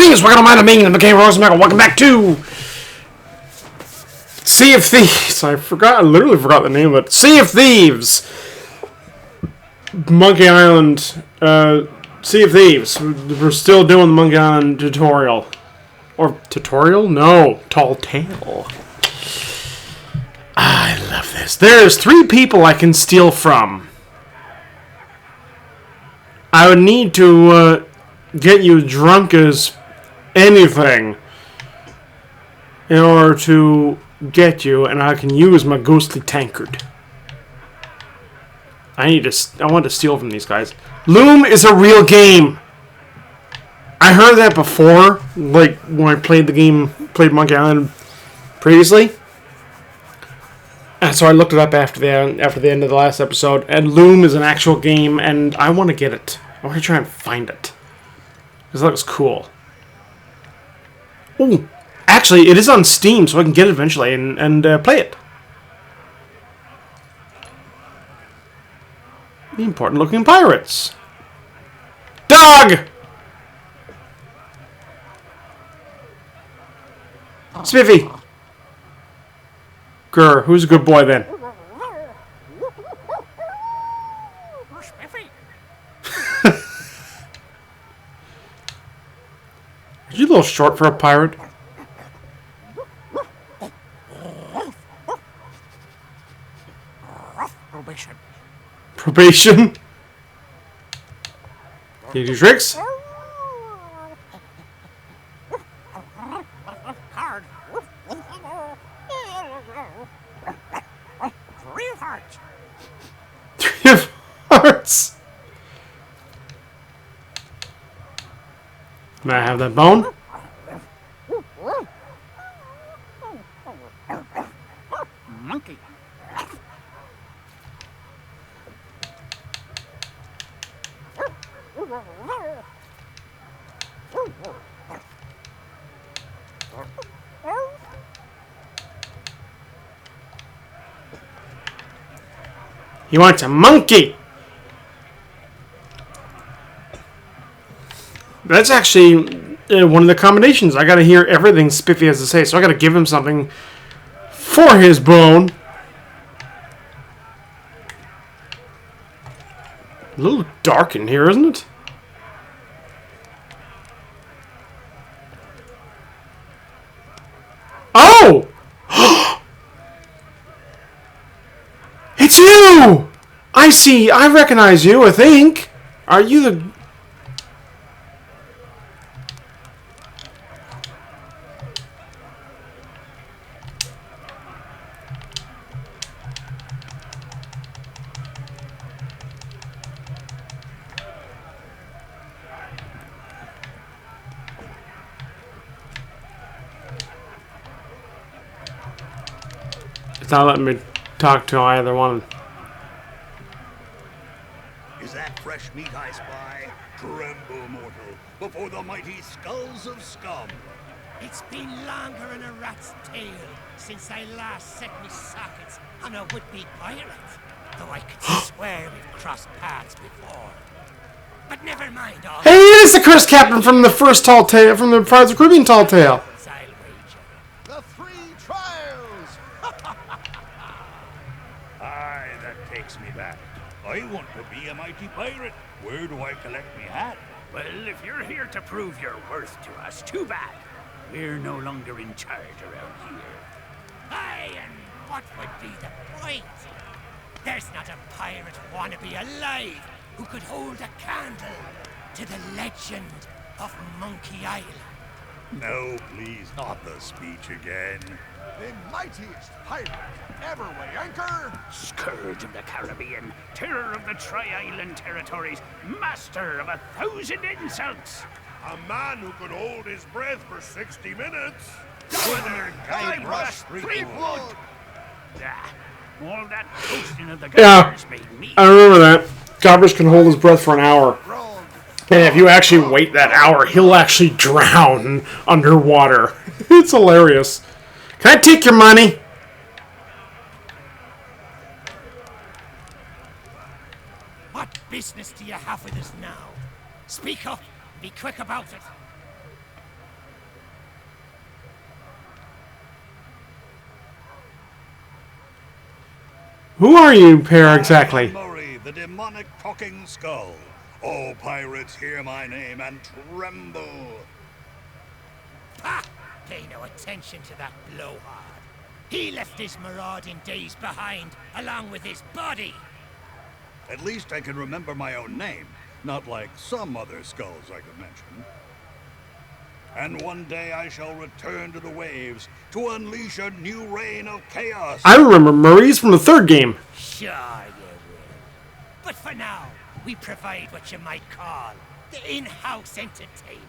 Greetings, welcome to my I'm the King Rosemary. Welcome back to Sea of Thieves. I literally forgot the name of it. Sea of Thieves. Monkey Island, Sea of Thieves. We're still doing the Monkey Island tutorial. Or tutorial? No, Tall Tale. I love this. There's 3 people I can steal from. I would need to get you drunk as anything in order to get you, and I can use my ghostly tankard. I want to steal from these guys. Loom is a real game. I heard that before, like when I played Monkey Island previously. And so I looked it up after the end of the last episode, and Loom is an actual game, and I want to get it. I want to try and find it. Because that looks cool. Ooh, actually, it is on Steam, so I can get it eventually and play it. The important-looking pirates. Dog! Spiffy. Grr, who's a good boy then? Are you a little short for a pirate? Probation. Probation? Can you do tricks? Card. 3 of hearts. 3 of hearts. May I have that bone? Monkey. He wants a monkey. That's actually one of the combinations. I gotta hear everything Spiffy has to say, so I gotta give him something for his bone. A little dark in here, isn't it? Oh! It's you! I see. I recognize you, I think. Are you the... It's not letting me talk to either one. Is that fresh meat I spy? Tremble, mortal, before the mighty skulls of scum. It's been longer than a rat's tail since I last set me sockets on a would-be pirate. Though I could swear we've crossed paths before. But never mind all. Hey, it is the Chris Captain from the first Tall Tale, from the Pirates of the Caribbean Tall Tale. I'll wager. The 3 trials! Aye, that takes me back. I want to be a mighty pirate. Where do I collect me hat? Well, if you're here to prove your worth to us, too bad. We're no longer in charge around here. Aye, and what would be the point? There's not a pirate wannabe alive who could hold a candle to the legend of Monkey Island. No, please, not the speech again. The mightiest pirate ever weigh anchor. Scourge of the Caribbean, terror of the Tri-Island territories, master of 1,000 insults. A man who could hold his breath for 60 minutes. Governor Guybrush Threepwood. Threepwood. Ah, all that boasting of the Yeah, governors made me. I remember that. Guybrush can hold his breath for an hour. Wrong. And if you actually wait that hour, he'll actually drown underwater. It's hilarious. Can I take your money? What business do you have with us now? Speak up. Be quick about it. Who are you, pair, exactly? Murray, the demonic talking skull. Oh, pirates, hear my name and tremble. Ha! Pay no attention to that blowhard. He left his marauding days behind, along with his body. At least I can remember my own name, not like some other skulls I could mention. And one day I shall return to the waves to unleash a new reign of chaos. I remember Murray's from the third game. Sure you will. But for now, we provide what you might call the in-house entertainment.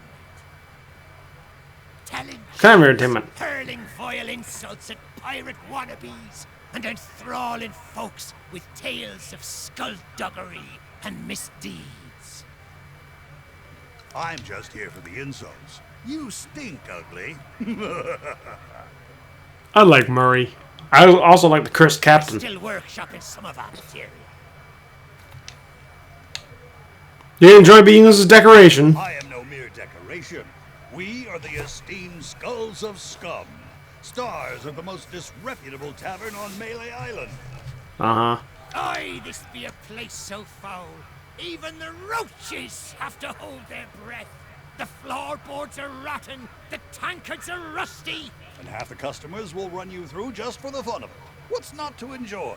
Telling Kind of jokes, entertainment. hurling vile insults at pirate wannabes, and enthralling folks with tales of skullduggery and misdeeds. I'm just here for the insults. You stink, ugly. I like Murray. I also like the cursed captain. Still workshopping some of our material. You enjoy being used as decoration. I am no mere decoration. We are the esteemed Skulls of Scum, stars of the most disreputable tavern on Melee Island. Uh-huh. Aye, this be a place so foul, even the roaches have to hold their breath. The floorboards are rotten, the tankards are rusty. And half the customers will run you through just for the fun of it. What's not to enjoy?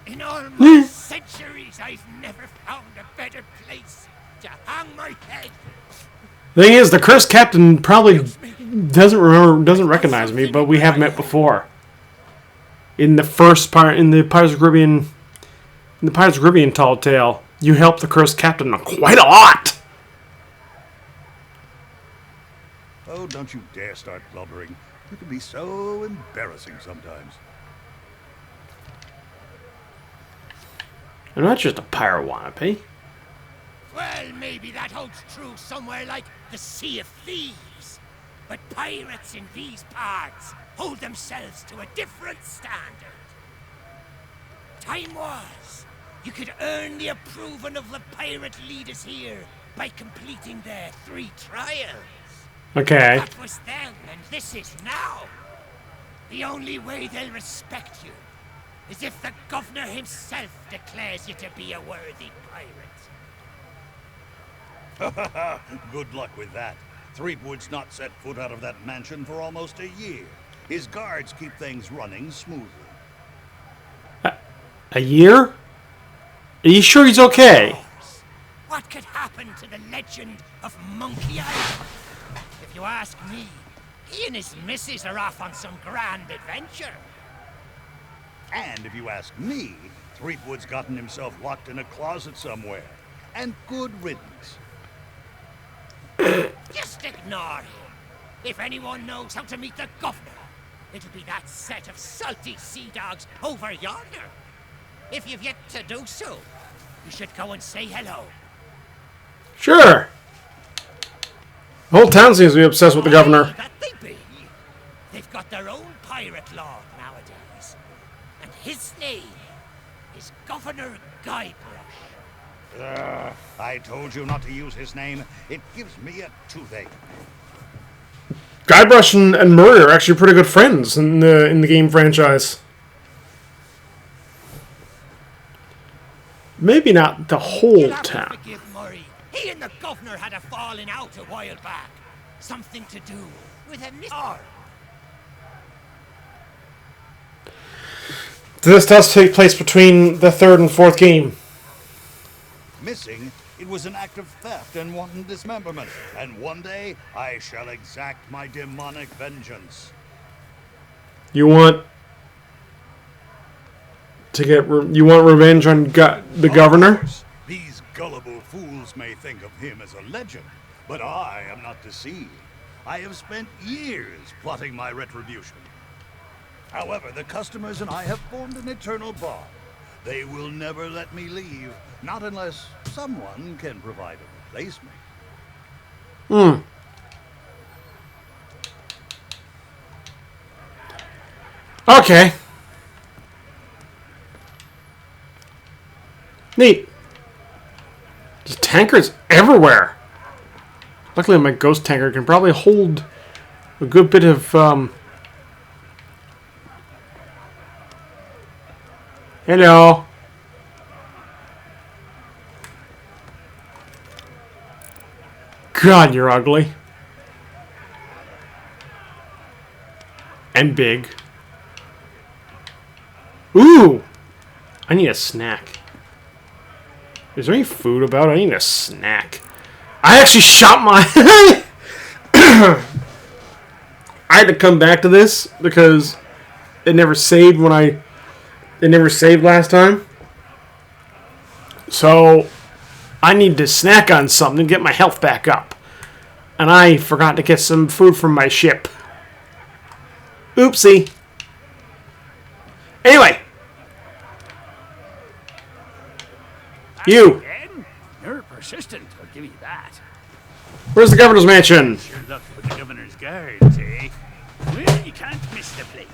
In all my centuries, I've never found a better place to hang my head. Thing is, the cursed captain probably doesn't recognize me, but we have met before. In the first part, in the Pirates of the Caribbean Tall Tale, you helped the cursed captain quite a lot. Oh, don't you dare start blubbering. You can be so embarrassing sometimes. I'm not just a pirate wannabe. Well, maybe that holds true somewhere like the Sea of Thieves. But pirates in these parts hold themselves to a different standard. Time was, you could earn the approval of the pirate leaders here by completing their 3 trials. Okay. That was then, and this is now. The only way they'll respect you is if the governor himself declares you to be a worthy pirate. Good luck with that. Threepwood's not set foot out of that mansion for almost a year. His guards keep things running smoothly. A year? Are you sure he's okay? What could happen to the legend of Monkey Island? If you ask me, he and his missus are off on some grand adventure. And if you ask me, Threepwood's gotten himself locked in a closet somewhere. And good riddance. Just ignore him. If anyone knows how to meet the governor, it'll be that set of salty sea dogs over yonder. If you've yet to do so, you should go and say hello. Sure. The whole town seems to be obsessed with the governor. Aye, that they be. They've got their own pirate law nowadays. And his name is Governor Guybrush. I told you not to use his name. It gives me a toothache. Guybrush and Murray are actually pretty good friends in the game franchise. Maybe not the whole You'll have to town. forgive Murray. He and the governor had a falling out a while back. Something to do with a arm. This does take place between the third and fourth game. Missing, it was an act of theft and wanton dismemberment. And one day, I shall exact my demonic vengeance. You want to get you want revenge on the governor? Of course, these gullible fools may think of him as a legend, but I am not deceived. I have spent years plotting my retribution. However, the customers and I have formed an eternal bond. They will never let me leave, not unless someone can provide a replacement. Okay. Neat. There's tankers everywhere. Luckily, my ghost tanker can probably hold a good bit of Hello. God, you're ugly. And big. Ooh! I need a snack. Is there any food about? I need a snack. I actually shot my... I had to come back to this because it never saved when I... It never saved last time. So, I need to snack on something to get my health back up. And I forgot to get some food from my ship. Oopsie. Anyway. You. Again? You're persistent, I'll give you that. Where's the governor's mansion? Your luck with the governor's guards, eh? Well, you can't miss the place.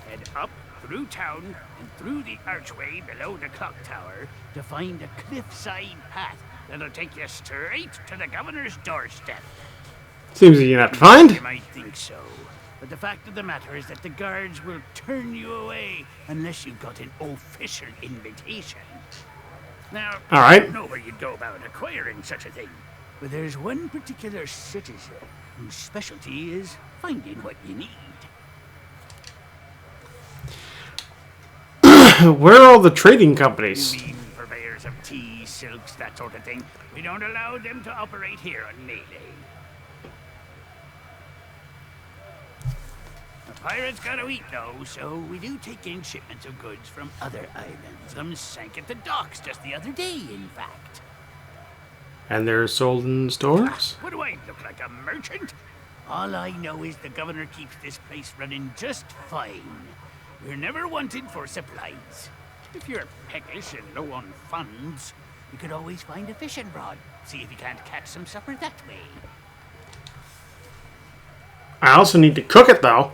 Head up, through town, and through the archway below the clock tower to find a cliffside path that'll take you straight to the governor's doorstep. Seems easy enough to find. You might think so, but the fact of the matter is that the guards will turn you away unless you've got an official invitation. Now, All right. I don't know where you'd go about acquiring such a thing, but there's one particular citizen whose specialty is finding what you need. Where are all the trading companies? You mean purveyors of tea, silks, that sort of thing? We don't allow them to operate here on Melee. The pirates gotta eat, though, so we do take in shipments of goods from other islands. Some sank at the docks just the other day, in fact. And they're sold in stores? What do I look like, a merchant? All I know is the governor keeps this place running just fine. We're never wanted for supplies. If you're peckish and low on funds, you could always find a fishing rod. See if you can't catch some supper that way. I also need to cook it, though.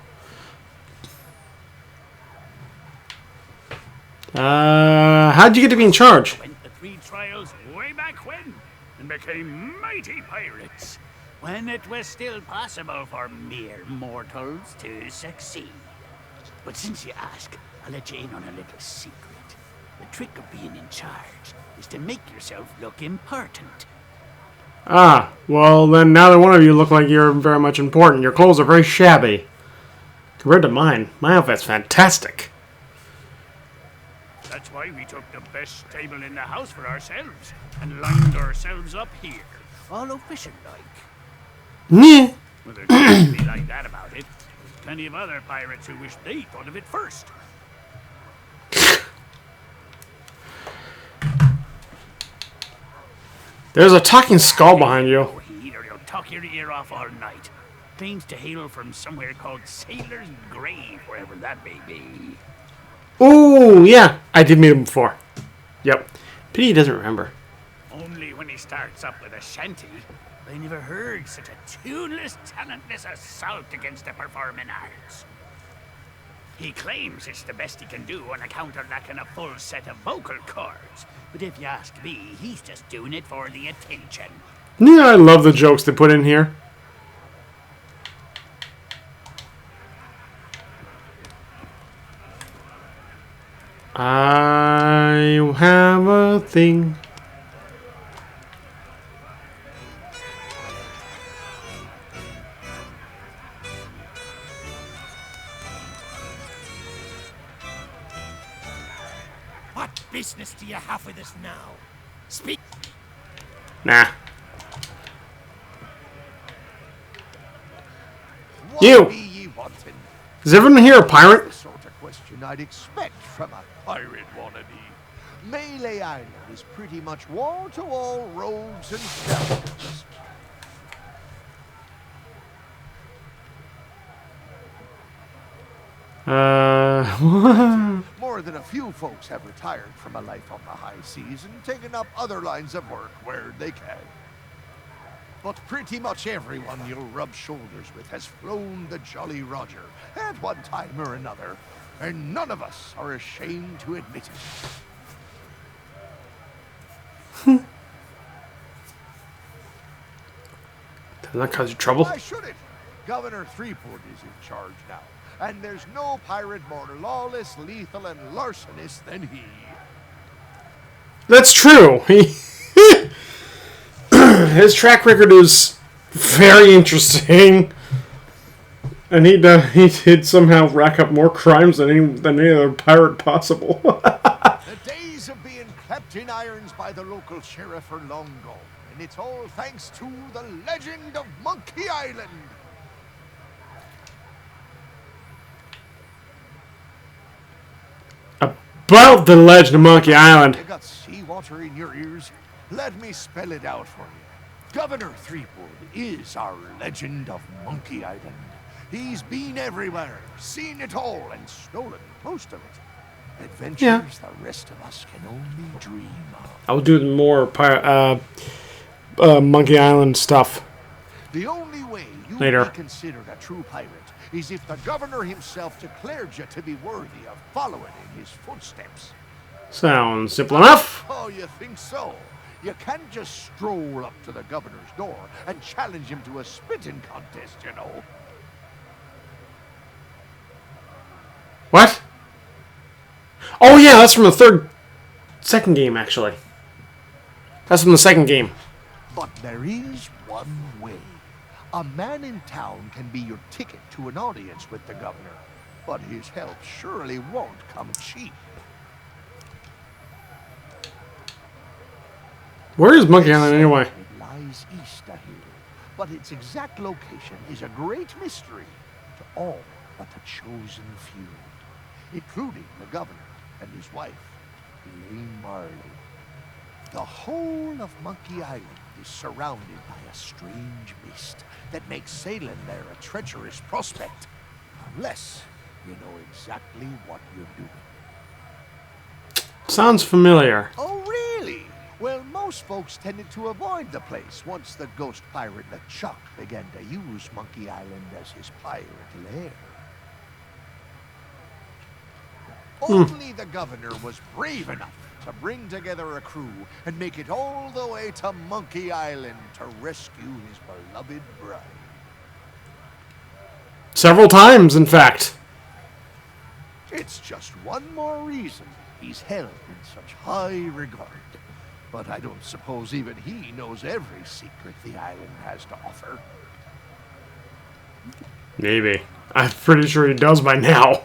How'd you get to be in charge? Went the 3 trials way back when and became mighty pirates. When it was still possible for mere mortals to succeed. But since you ask, I'll let you in on a little secret. The trick of being in charge is to make yourself look important. Ah, well then neither one of you look like you're very much important. Your clothes are very shabby. Compared to mine, my outfit's fantastic. That's why we took the best table in the house for ourselves and lined ourselves up here. All official-like. Nyeh. Well, there's nothing to be like that about it. There's plenty of other pirates who wish they thought of it first. There's a talking skull behind you. Or he'll talk your ear off all night. Claims to hail from somewhere called Sailor's Grave, wherever that may be. Ooh, yeah. I did meet him before. Yep. Pity he doesn't remember. Only when he starts up with a shanty. I never heard such a tuneless, talentless assault against the performing arts. He claims it's the best he can do on account of lacking a full set of vocal cords. But if you ask me, he's just doing it for the attention. Yeah, I love the jokes they put in here. I have a thing. What business do you have with us now? Speak. Nah. What You. be ye wanting? Is everyone here a pirate? The sort of question I'd expect from a pirate wannabe. Melee Island is pretty much wall-to-wall rogues and skeletons. More than a few folks have retired from a life on the high seas and taken up other lines of work where they can. But pretty much everyone you'll rub shoulders with has flown the Jolly Roger at one time or another, and none of us are ashamed to admit it. Doesn't that cause you trouble? Why should it? Governor Threepwood is in charge now. and there's no pirate more lawless, lethal, and larcenous than he. That's true. His track record is very interesting, and he'd somehow rack up more crimes than any other pirate possible. The days of being clapped in irons by the local sheriff are long gone, and it's all thanks to the legend of Monkey Island. About the legend of Monkey Island. You got seawater in your ears? Let me spell it out for you. Governor Threepwood is our legend of Monkey Island. He's been everywhere, seen it all, and stolen most of it. Adventures the rest of us can only dream of. I'll do more Monkey Island stuff. The only way you Later. be considered a true pirate is if the governor himself declared you to be worthy of following in his footsteps. Sounds simple enough. Oh, you think so? You can't just stroll up to the governor's door and challenge him to a spitting contest, you know. What? Oh yeah, that's from the second game, actually. That's from the second game. But there is one way. A man in town can be your ticket to an audience with the governor, but his help surely won't come cheap. Where is Monkey Island anyway? It lies east of here, but its exact location is a great mystery to all but the chosen few, including the governor and his wife, Elaine Marley. The whole of Monkey Island is surrounded by a strange mist that makes sailing there a treacherous prospect, unless you know exactly what you're doing. Sounds familiar. Oh, really? Well, most folks tended to avoid the place once the ghost pirate LeChuck began to use Monkey Island as his pirate lair. Only the governor was brave enough to bring together a crew and make it all the way to Monkey Island to rescue his beloved bride. Several times, in fact. It's just one more reason he's held in such high regard. But I don't suppose even he knows every secret the island has to offer. Maybe. I'm pretty sure he does by now.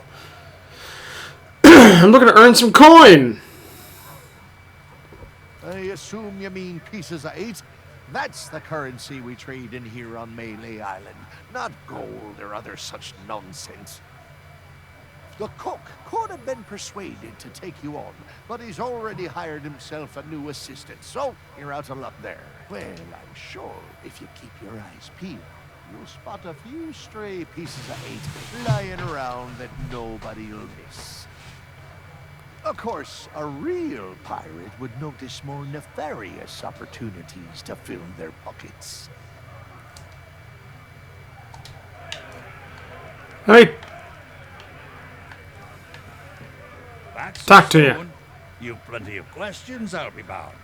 I'm looking to earn some coin. I assume you mean pieces of 8? That's the currency we trade in here on Melee Island, not gold or other such nonsense. The cook could have been persuaded to take you on, but he's already hired himself a new assistant, so you're out of luck there. Well, I'm sure if you keep your eyes peeled, you'll spot a few stray pieces of 8 lying around that nobody'll miss. Of course, a real pirate would notice more nefarious opportunities to fill their pockets. Hey, That's Talk to you. soon. You've plenty of questions, I'll be bound.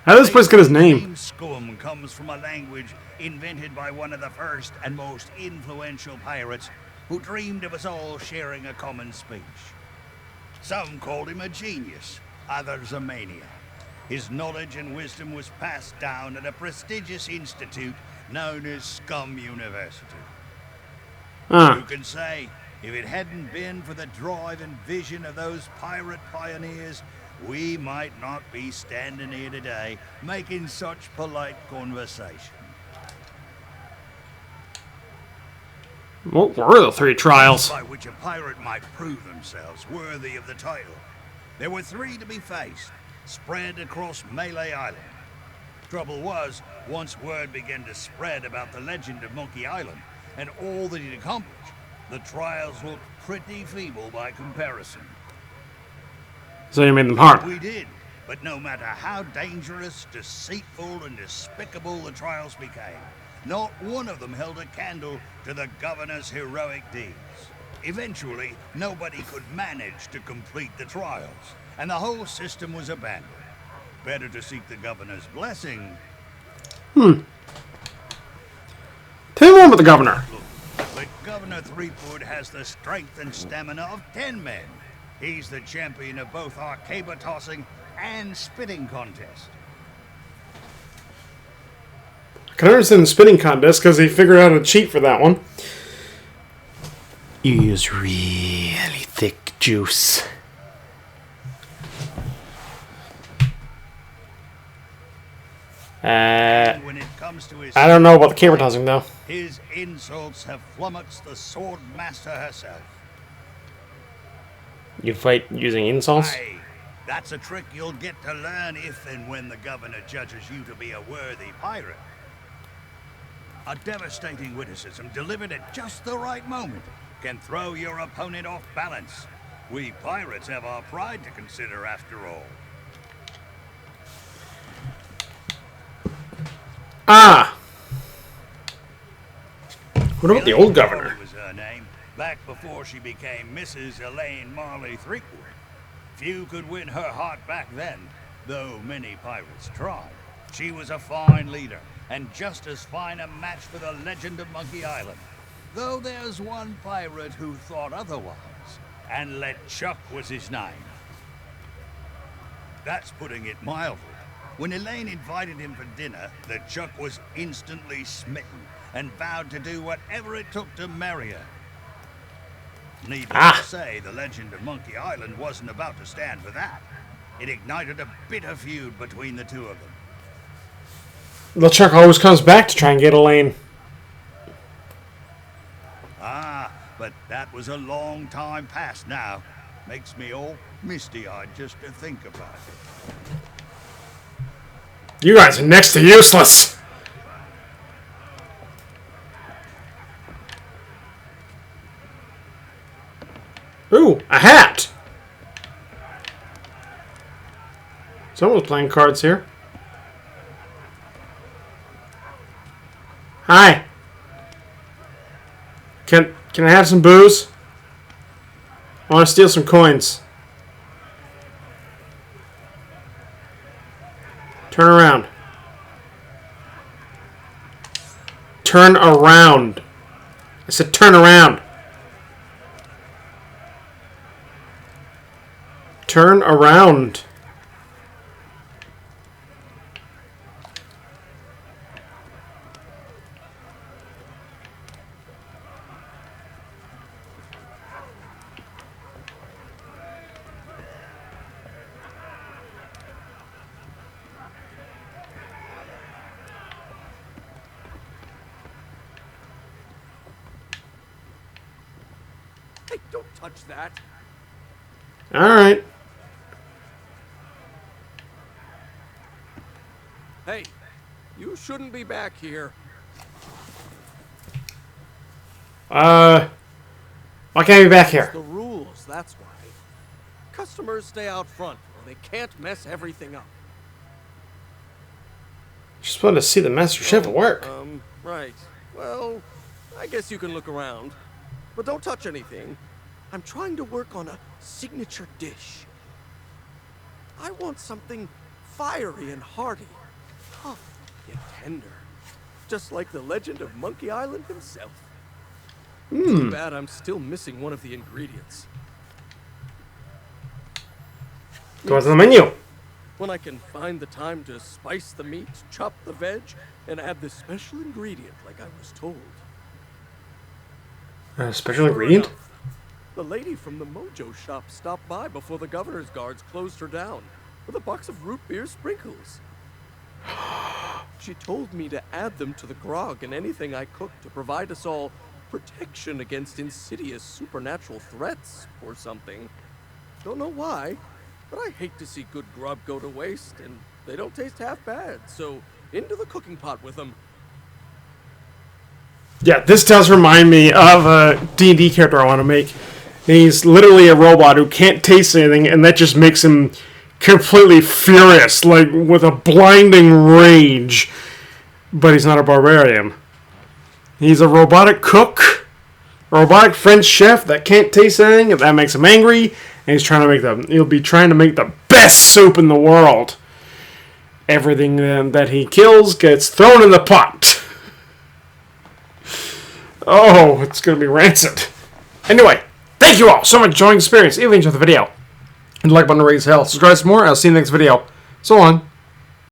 how did this place get his name? name Scum comes from a language invented by one of the first and most influential pirates who dreamed of us all sharing a common speech. Some called him a genius, others a maniac. His knowledge and wisdom was passed down at a prestigious institute known as Scum University. Who can say, if it hadn't been for the drive and vision of those pirate pioneers, we might not be standing here today making such polite conversation. What were the 3 trials? By which a pirate might prove themselves worthy of the title. There were 3 to be faced, spread across Melee Island. Trouble was, once word began to spread about the legend of Monkey Island and all that he'd accomplished, the trials looked pretty feeble by comparison. So you made them hard. We did, but no matter how dangerous, deceitful, and despicable the trials became, not one of them held a candle to the governor's heroic deeds. Eventually, nobody could manage to complete the trials, and the whole system was abandoned. Better to seek the governor's blessing. with the governor. But Governor Threepwood has the strength and stamina of 10 men. He's the champion of both our caber tossing and spitting contest. I can understand the spitting contest because they figured out a cheat for that one. You use really thick juice. And when it comes to his I don't know about the caber tossing though. his insults have flummoxed the sword master herself. You fight using insults? Aye, that's a trick you'll get to learn if and when the governor judges you to be a worthy pirate. A devastating witticism delivered at just the right moment can throw your opponent off balance. We pirates have our pride to consider after all. Ah! What about the old governor? Marley was her name, back before she became Mrs. Elaine Marley Threepwood. Few could win her heart back then, though many pirates tried. She was a fine leader, and just as fine a match for the legend of Monkey Island. Though there's one pirate who thought otherwise, and let Chuck was his name. That's putting it mildly. When Elaine invited him for dinner, the Chuck was instantly smitten and vowed to do whatever it took to marry her. Needless to say, the legend of Monkey Island wasn't about to stand for that. It ignited a bitter feud between the two of them. LeChuck always comes back to try and get Elaine. Ah, but that was a long time past now. Makes me all misty-eyed just to think about it. You guys are next to useless! Ooh, a hat! Someone's playing cards here. Hi. Can I have some booze? I want to steal some coins. Turn around. Turn around. I said turn around. Turn around. Hey, don't touch that. All right. Hey, you shouldn't be back here. Why can't I be back here? The rules, that's why. Customers stay out front, or they can't mess everything up. Just wanted to see the master chef at work. Right. Well, I guess you can look around. But don't touch anything. I'm trying to work on a signature dish. I want something fiery and hearty. Tough yet tender. Just like the legend of Monkey Island himself. Too bad I'm still missing one of the ingredients. Go to the menu. When I can find the time to spice the meat, chop the veg, and add the special ingredient like I was told. Special ingredient? Enough, the lady from the Mojo shop stopped by before the governor's guards closed her down with a box of root beer sprinkles. She told me to add them to the grog and anything I cooked to provide us all protection against insidious supernatural threats or something. Don't know why, but I hate to see good grub go to waste, and they don't taste half bad, so into the cooking pot with them. Yeah, this does remind me of a D&D character I want to make. He's literally a robot who can't taste anything, and that just makes him completely furious, like with a blinding rage. But he's not a barbarian. He's a robotic cook, a robotic French chef that can't taste anything, and that makes him angry. And he's trying to make he'll be trying to make the best soup in the world. Everything that he kills gets thrown in the pot. Oh, it's going to be rancid. Anyway, thank you all so much for enjoying the experience. If you enjoyed the video, and like button to raise hell. Subscribe for more, and I'll see you in the next video. So long.